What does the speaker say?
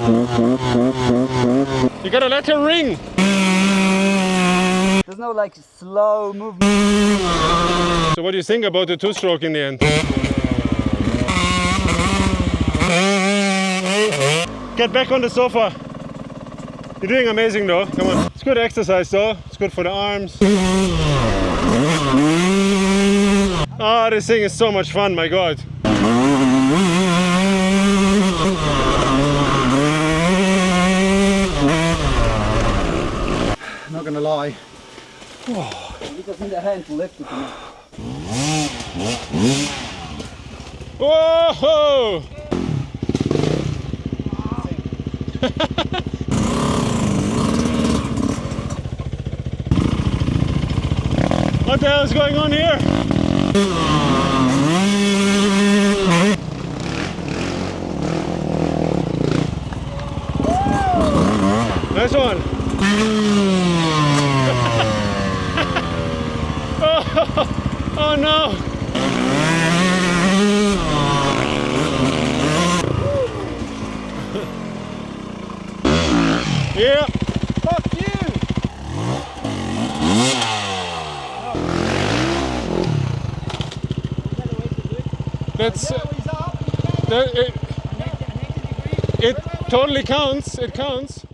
You gotta let her ring. There's no like slow movement. So what do you think about the two-stroke in the end? Get back on the sofa. You're doing amazing though. Come on. It's good exercise though. It's good for the arms. Oh, this thing is so much fun, my God. I'm not gonna lie. Oh. You just need a hand to lift it. Whoa! What the hell is going on here? Nice one. Oh no! Yeah. Fuck you! That's it totally counts. It counts.